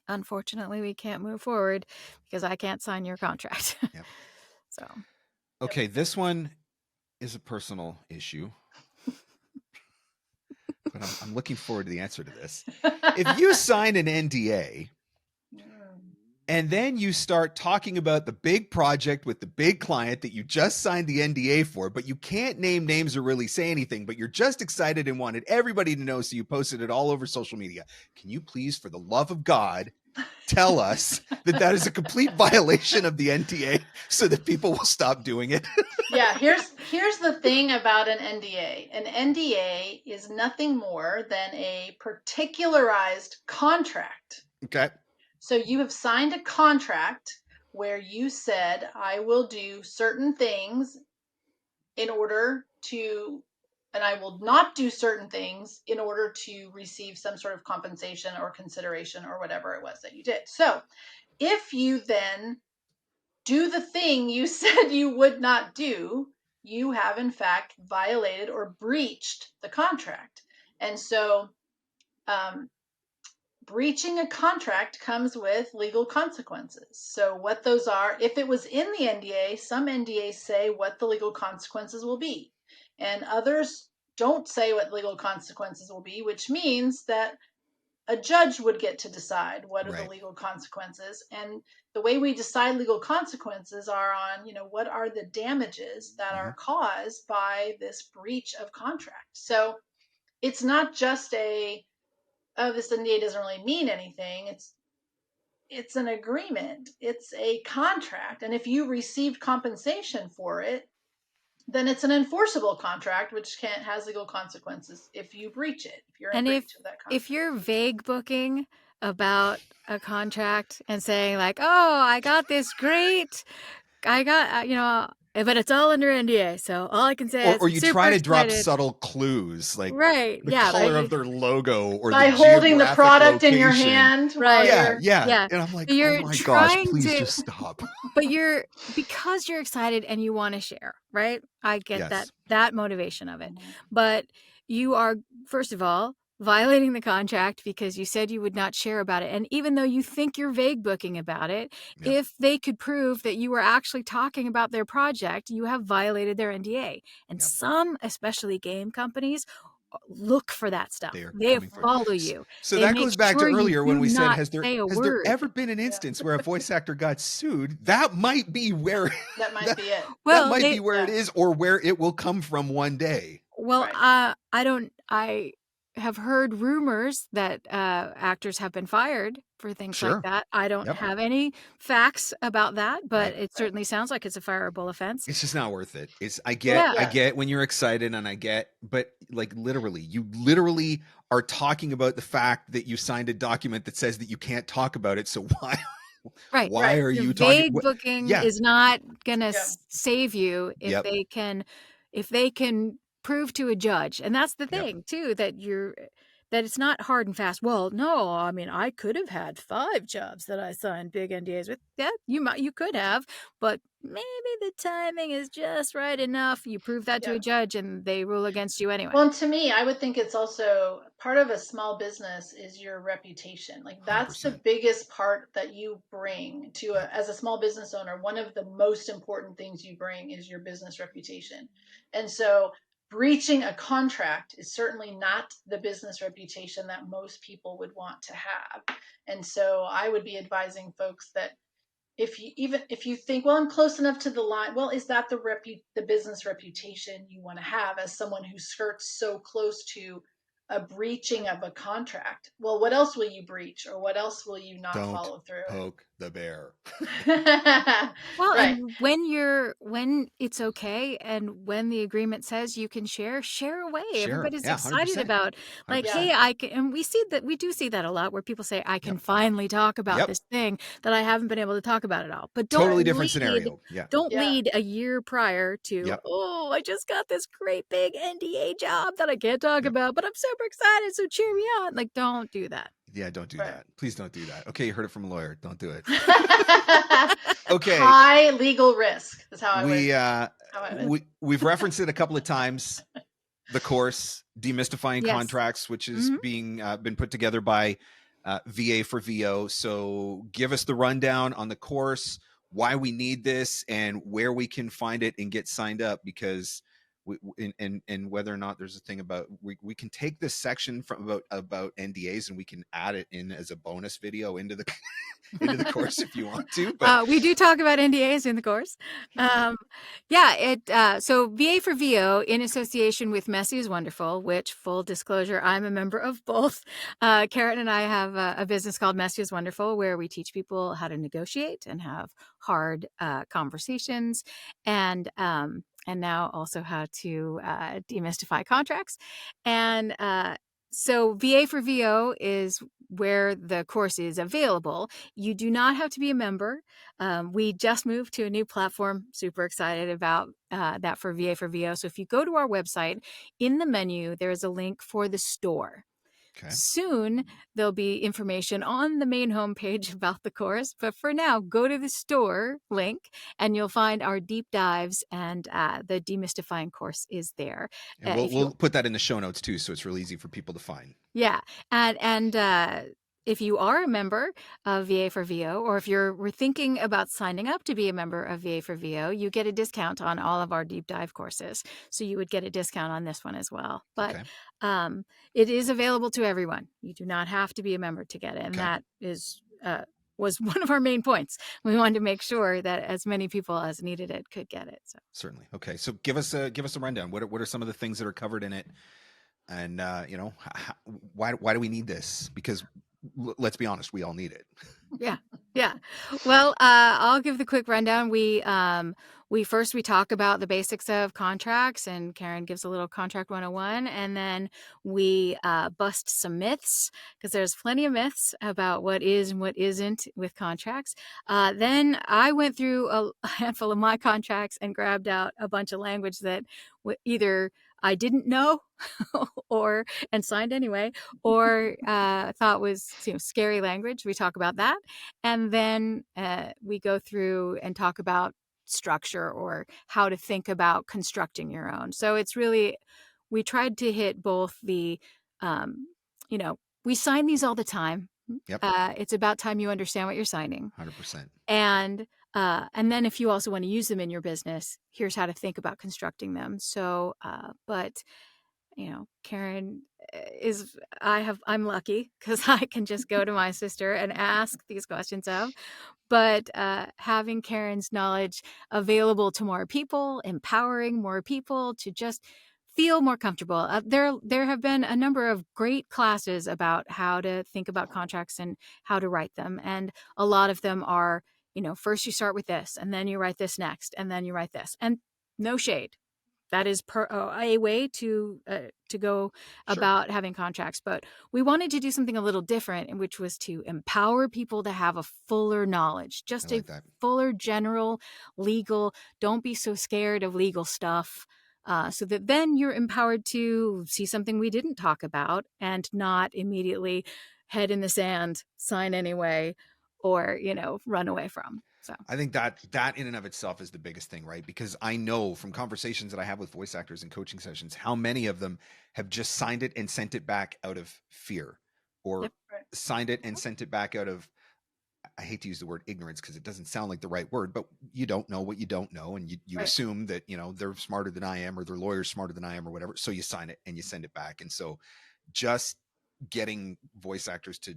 unfortunately, we can't move forward because I can't sign your contract. Yep. So. Okay, this one is a personal issue. But I'm looking forward to the answer to this. If you sign an NDA and then you start talking about the big project with the big client that you just signed the NDA for, but you can't name names or really say anything, but you're just excited and wanted everybody to know, so you posted it all over social media. Can you please, for the love of God, tell us that is a complete violation of the NDA so that people will stop doing it? Yeah, here's the thing about an NDA. An NDA is nothing more than a particularized contract. Okay. So you have signed a contract where you said, I will do certain things in order to, and I will not do certain things in order to receive some sort of compensation or consideration or whatever it was that you did. So if you then do the thing you said you would not do, you have in fact violated or breached the contract. And so, breaching a contract comes with legal consequences. So what those are, if it was in the NDA, some NDAs say what the legal consequences will be, and others don't say what legal consequences will be, which means that a judge would get to decide what are the Right. legal consequences. And the way we decide legal consequences are on, what are the damages that Hmm. are caused by this breach of contract. So it's not just oh, this NDA doesn't really mean anything. It's an agreement. It's a contract. And if you received compensation for it, then it's an enforceable contract, which has legal consequences if you breach it, if you're in And breach of that if contract. you're vague booking about a contract and saying like, "Oh, I got this great, but it's all under NDA, so all I can say is Or I'm you super try to drop excited." subtle clues like Right? the Yeah. color of their logo or the By holding the geographic product in your location. hand while Right. Yeah, you're yeah. Yeah. And I'm like, So oh you're my gosh, trying please to, just stop. but because you're excited and you want to share, right? I get Yes. that motivation of it. Mhm. But you are, first of all, violating the contract because you said you would not share about it. And even though you think you're vague booking about it, Yep. if they could prove that you were actually talking about their project, you have violated their NDA. And Yep. some, especially game companies, look for that stuff. They are They coming for it. follow you. So They that make goes back to sure you earlier when do we said, not has there say a there word. ever been an instance where a voice actor got sued? That might be where That might be it. that Well, might be where it yeah. is, or where it will come from one day. Well, Right. I have heard rumors that actors have been fired for things like Sure. that. I don't Yep. have any facts about that, but Right. it certainly sounds like it's a fireable offense. It's just not worth it. I Yeah. get when you're excited, and but like literally, you literally are talking about the fact that you signed a document that says that you can't talk about it. So why Right. why are Your you talking? vague booking Yeah. is not gonna Yeah. save you if Yep. they can prove to a judge. And that's the Yep. thing too, that it's not hard and fast. Well, no, I mean, I could have had 5 jobs that I signed big NDAs with. Yeah, you could have, but maybe the timing is just right enough. You prove that to Yeah. a judge and they rule against you anyway. Well, and to me, I would think it's also part of a small business is your reputation. Like that's the 100%. biggest part that you bring to Yep. as a small business owner. One of the most important things you bring is your business reputation. And so breaching a contract is certainly not the business reputation that most people would want to have. And so I would be advising folks that if you think, well, I'm close enough to the line, well, is that the business reputation you want to have as someone who skirts so close to a breaching of a contract? Well, what else will you breach, or what else will you not Don't follow through? poke the bear. Well, Right. and when it's okay and when the agreement says you can share away. Sure. Everybody's Yeah, excited 100%. about like, 100%. hey, I can, and we do see that a lot where people say, I can Yep. finally talk about Yep. this thing that I haven't been able to talk about at all. But Totally different scenario. Yeah. don't Yeah. lead a year prior to, Yep. oh, I just got this great big NDA job that I can't talk Yep. about, but I'm super excited, so cheer me on. Like, don't do that. Yeah, don't do Right. that. Please don't do that. Okay, you heard it from a lawyer. Don't do it. Okay. High legal risk is how I would. We've referenced it a couple of times. The course, Demystifying Yes. Contracts, which is being been put together by VA for VO. So give us the rundown on the course, why we need this, and where we can find it and get signed up, because and whether or not there's a thing about we can take this section from about NDAs and we can add it in as a bonus video into the into the course if you want to. But we do talk about NDAs in the course. So VA for VO in association with Messy is Wonderful, which, full disclosure, I'm a member of both. Karen and I have a business called Messy is Wonderful, where we teach people how to negotiate and have hard conversations, and now also how to demystify contracts. And so VA for VO is where the course is available. You do not have to be a member. We just moved to a new platform. Super excited about that for VA for VO. So if you go to our website, in the menu, there is a link for the store. okay. Soon, there'll be information on the main homepage about the course. But for now, go to the store link and you'll find our deep dives, and the demystifying course is there. And we'll put that in the show notes too, so it's really easy for people to find. Yeah. And if you are a member of VA for VO, or if we're thinking about signing up to be a member of VA for VO, you get a discount on all of our deep dive courses. So you would get a discount on this one as well. But Okay. it is available to everyone. You do not have to be a member to get it. And Okay. that was one of our main points. We wanted to make sure that as many people as needed it could get it. So Certainly. Okay. So give us a rundown. What are some of the things that are covered in it? And why do we need this? Because let's be honest, we all need it. Yeah. Well, I'll give the quick rundown. We talk about the basics of contracts, and Karen gives a little contract 101, and then we bust some myths, because there's plenty of myths about what is and what isn't with contracts. Then I went through a handful of my contracts and grabbed out a bunch of language that either I didn't know and signed anyway, or thought was scary language. We talk about that. And then we go through and talk about structure, or how to think about constructing your own. So it's really, we tried to hit both the, we sign these all the time. Yep. It's about time you understand what you're signing. 100%. And then if you also want to use them in your business, here's how to think about constructing them. So, but Karen I'm lucky because I can just go to my sister and ask these questions of, but having Karen's knowledge available to more people, empowering more people to just feel more comfortable. There have been a number of great classes about how to think about contracts and how to write them. And a lot of them are, first you start with this, and then you write this next, and then you write this. And no shade. That is a way to go about having contracts. But we wanted to do something a little different, which was to empower people to have a fuller knowledge, just a fuller general legal. Don't be so scared of legal stuff, so that then you're empowered to see something we didn't talk about and not immediately head in the sand, sign anyway, or run away from. So I think that in and of itself is the biggest thing, right? Because I know from conversations that I have with voice actors and coaching sessions, how many of them have just signed it and sent it back out of fear, or signed it and sent it back out of, I hate to use the word ignorance because it doesn't sound like the right word, but you don't know what you don't know. And you assume that, they're smarter than I am, or their lawyer's smarter than I am, or whatever. So you sign it and you send it back. And so just getting voice actors to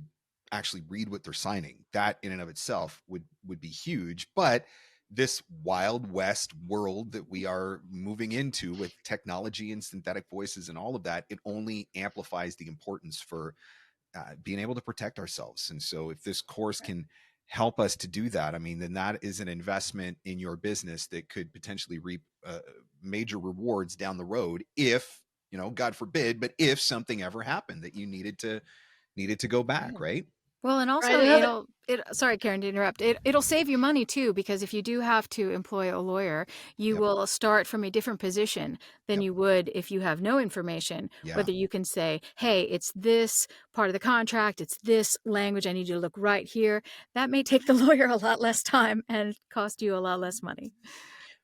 actually read what they're signing, that in and of itself would be huge. But this wild west world that we are moving into with technology and synthetic voices and all of that, it only amplifies the importance for being able to protect ourselves. And so if this course can help us to do that, I mean, then that is an investment in your business that could potentially reap major rewards down the road, if, God forbid, but if something ever happened that you needed to go back, right? Well, and also sorry, Karen, to interrupt. It'll save you money too, because if you do have to employ a lawyer, you will start from a different position than you would if you have no information. Whether you can say, hey, it's this part of the contract, it's this language, I need you to look right here. That may take the lawyer a lot less time and cost you a lot less money.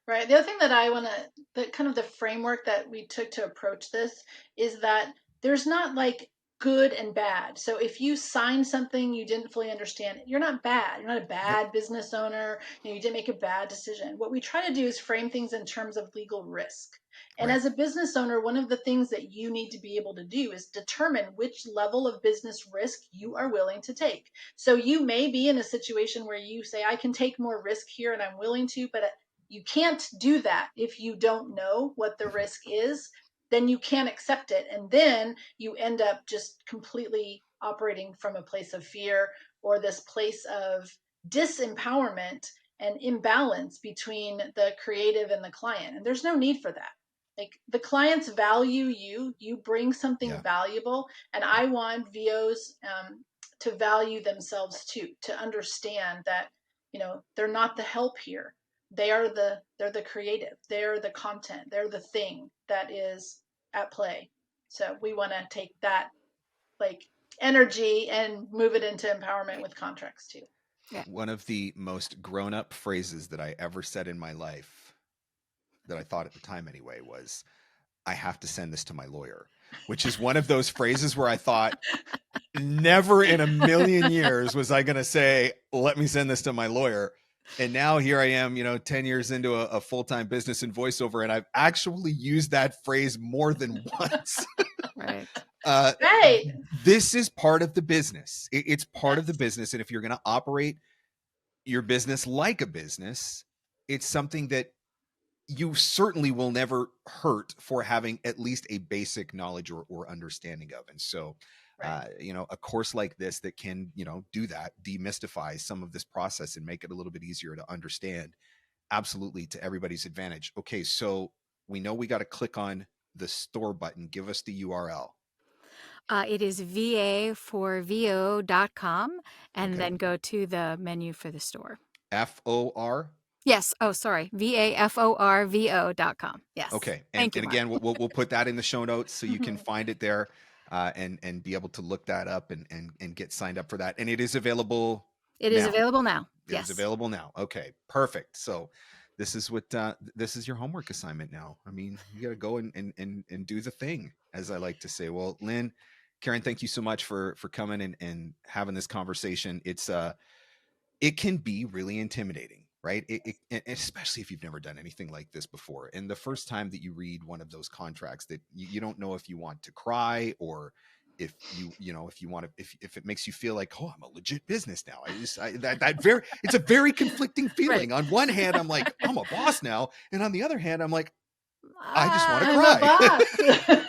Right. The other thing that the kind of the framework that we took to approach this is that there's not like good and bad. So if you sign something you didn't fully understand, you're not bad. You're not a bad business owner. You didn't make a bad decision. What we try to do is frame things in terms of legal risk. And as a business owner, one of the things that you need to be able to do is determine which level of business risk you are willing to take. So you may be in a situation where you say, I can take more risk here and I'm willing to, but you can't do that if you don't know what the risk is. Then you can't accept it. And then you end up just completely operating from a place of fear, or this place of disempowerment and imbalance between the creative and the client. And there's no need for that. Like, the clients value you bring something valuable. And I want VOs to value themselves too, to understand that, they're not the help here. They're the creative, they're the content, they're the thing that is at play. So we want to take that like energy and move it into empowerment with contracts too. One of the most grown-up phrases that I ever said in my life, that I thought at the time anyway, was, I have to send this to my lawyer. which is one of those phrases where I thought, never in a million years was I going to say, let me send this to my lawyer. And now here I am, 10 years into a full-time business in voiceover, and I've actually used that phrase more than once. Right. Right. This is part of the business. It's part of the Yes. business. And if you're going to operate your business like a business, it's something that you certainly will never hurt for having at least a basic knowledge or understanding of. And so, Right. a course like this that can, do that, demystify some of this process and make it a little bit easier to understand, absolutely to everybody's advantage. Okay, so we know we got to click on the store button. Give us the URL. It is VAforVO.com, and Okay. then go to the menu for the store. FOR. Yes. Oh, sorry. VAforVO.com. Yes. Okay. Thank you, And Marc. again, we'll put that in the show notes so you can find it there, and be able to look that up and get signed up for that. And it is available. It is now. available now. It Yes. is available now. Okay, perfect. So this is what this is your homework assignment now. I mean, you got to go and do the thing, as I like to say. Well, Lynn, Karen, thank you so much for coming and having this conversation. It's it can be really intimidating, right? Especially if you've never done anything like this before. And the first time that you read one of those contracts that you don't know if you want to cry, or if if you want to, if it makes you feel like, oh, I'm a legit business now. It's a very conflicting feeling. Right. On one hand, I'm like, I'm a boss now. And on the other hand, I'm like, I just want to I'm cry. a boss.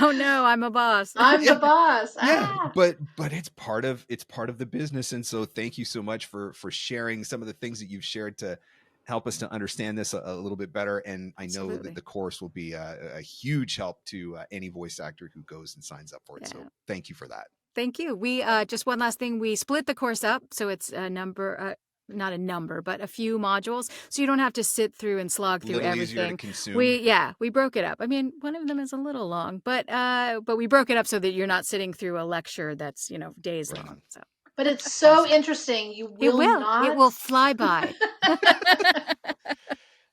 Oh no, I'm a boss. I'm the boss. Yeah, Ah. but it's part of the business. And so thank you so much for sharing some of the things that you've shared to help us to understand this a little bit better. And I know Absolutely. that the course will be a huge help to any voice actor who goes and signs up for it. So Yeah. thank you for that. Thank you. We just one last thing. We split the course up, so it's a number, not a number, but a few modules, so you don't have to sit through and slog A through little easier to everything. consume. We broke it up. I mean, one of them is a little long, but we broke it up so that you're not sitting through a lecture that's days Right long. on. So But it's so Awesome. interesting. You will not. It will fly by.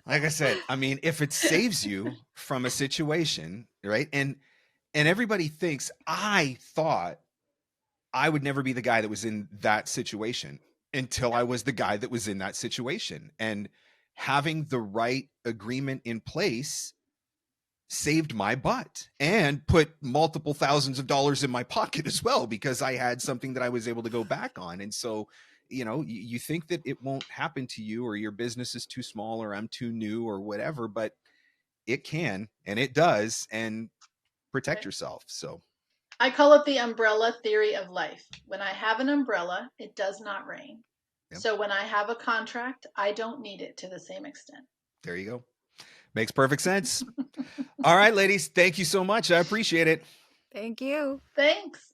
Like I said, I mean, if it saves you from a situation, right? And everybody thinks, I thought I would never be the guy that was in that situation until I was the guy that was in that situation. And having the right agreement in place saved my butt and put multiple thousands of dollars in my pocket as well, because I had something that I was able to go back on. And so, you think that it won't happen to you, or your business is too small, or I'm too new, or whatever, but it can, and it does, and protect yourself. So I call it the umbrella theory of life. When I have an umbrella, it does not rain. Yep. So when I have a contract, I don't need it to the same extent. There you go. Makes perfect sense. All right, ladies, thank you so much. I appreciate it. Thank you. Thanks.